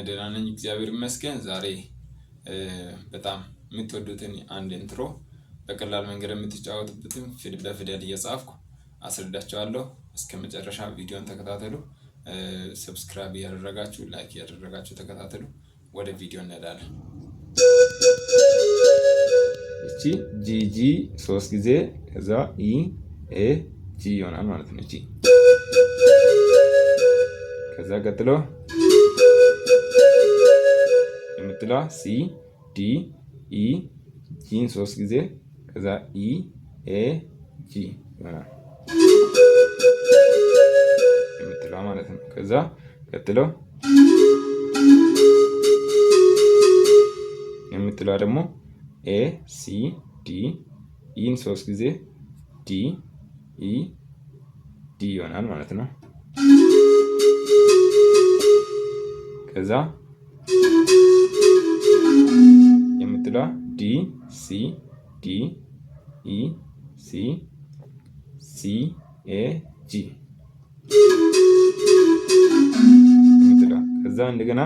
ደህና ነኝ እግዚአብሔር ይመስገን። ዛሬ በጣም የምትወዱትን አንድ ኢንትሮ በቀላል መንገድ የምትጫወቱበትን በፊደል እየጻፍኩ አስረዳችኋለሁ። እስከ መጨረሻ ቪዲዮን ተከታተሉ። ሰብስክራይብ ያደረጋችሁ ላይክ ያደረጋችሁ ተከታተሉ። ወደ ቪዲዮ እንሄዳለን። እቺ ጂ ሶስት ጊዜ ከዛ ኢ ኤ ጂ ይሆናል ማለት ነው። እቺ ከዛ ቀጥሎ የምትለዋ ሲ ዲ ኢ ጂን ሶስት ጊዜ ከዛ ኢ ኤ ጂ ይሆናል የምትለዋ ማለት ነው። ከዛ ቀጥሎ የምትለዋ ደግሞ ኤ ሲ ዲ ኢን ሶስት ጊዜ ዲ ኢ ዲ ይሆናል ማለት ነው። ከዛ የምትለዋ ዲ ሲ ዲ ኢ ሲ ሲ ኤ ጂ የምትለዋ ከዛ እንደገና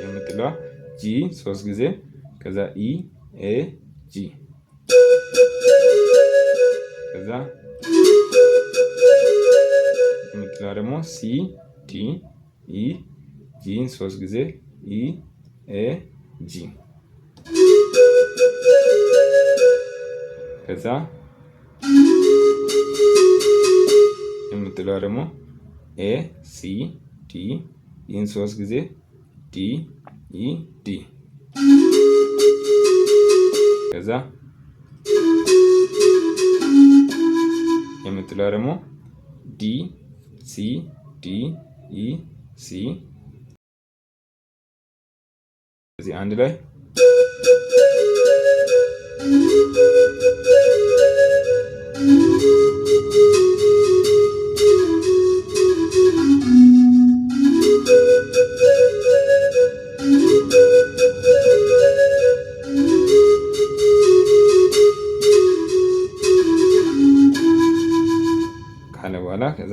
የምትለዋ ጂ ሶስት ጊዜ ከዛ ኢ ኤ ጂ ከዛ የምትለዋ ደግሞ ሲ ዲ ኢ ጂን ሶስት ጊዜ ኢ ኤ ጂ ከዛ የምትለዋ ደግሞ ኤ ሲ ዲ ኢን ሶስት ጊዜ ዲ ኢ ዲ ከዛ የምትለዋ ደግሞ ዲ ሲ ዲ ኢ ሲ እዚህ አንድ ላይ ካለ በኋላ ከዛ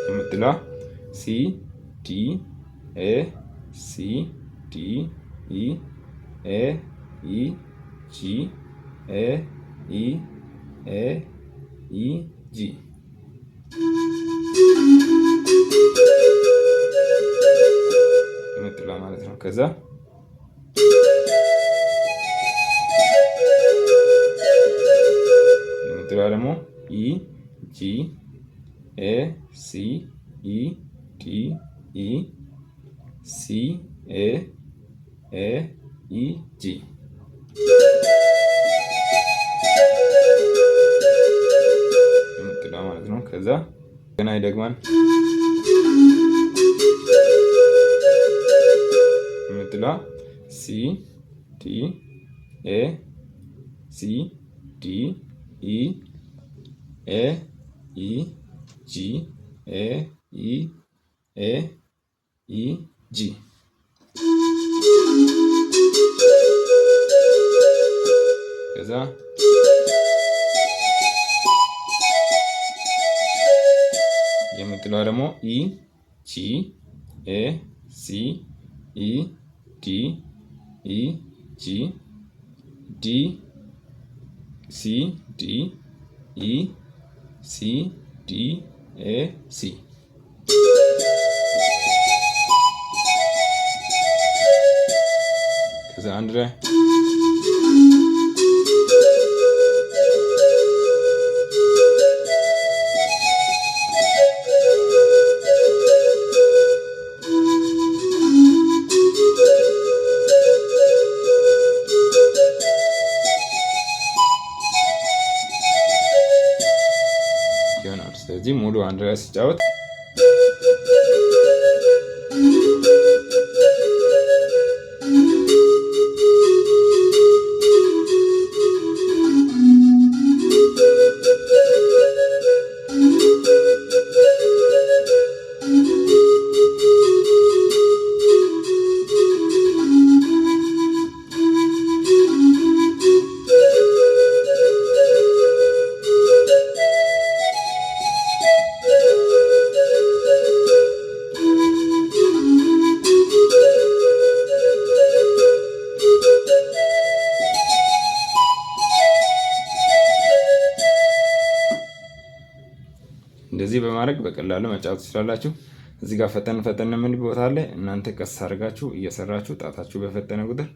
የምትለዋ ሲ ዲ ኤ ሲ ዲ ኢ ኤ ኢ ጂ ኤ ኢ ኤ ኢ ጂ የምትለዋ ማለት ነው። ከዛ የምትለዋ ደግሞ ኢ ጂ ኤ ሲ ኢ ዲ ኢ ሲ ኤ ኤ ኢ ጂ የምትለዋ ማለት ነው። ከዛ ገና ይደግማል። የምትለዋ ሲ ዲ ኤ ሲ ዲ ኢ ኤ ኢ ጂ ኤ ኢ ኤ ኢ ጂ ከዛ የምትለዋ ደግሞ ኢ ጂ ኤ ሲ ኢ ዲ ኢ ጂ ዲ ሲ ዲ ኢ ሲ ዲ ኤ ሲ ከዛ አንድ ላይ ይሆናል። ስለዚህ ሙሉ አንድ ላይ ሲጫወት በማድረግ በቀላሉ መጫወት ትችላላችሁ። እዚህ ጋር ፈጠን ምን ቦታ አለ። እናንተ ቀስ አድርጋችሁ እየሰራችሁ ጣታችሁ በፈጠነ ቁጥር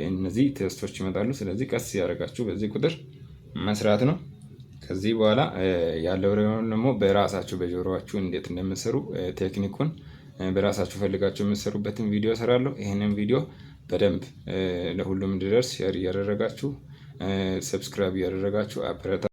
እነዚህ ቴስቶች ይመጣሉ። ስለዚህ ቀስ ያደርጋችሁ በዚህ ቁጥር መስራት ነው። ከዚህ በኋላ ያለው ደግሞ በራሳችሁ በጆሮአችሁ እንዴት እንደምትሰሩ ቴክኒኩን በራሳችሁ ፈልጋችሁ የምትሰሩበትን ቪዲዮ እሰራለሁ። ይህንን ቪዲዮ በደንብ ለሁሉም እንዲደርስ ሼር እያደረጋችሁ ሰብስክራይብ እያደረጋችሁ አበረታ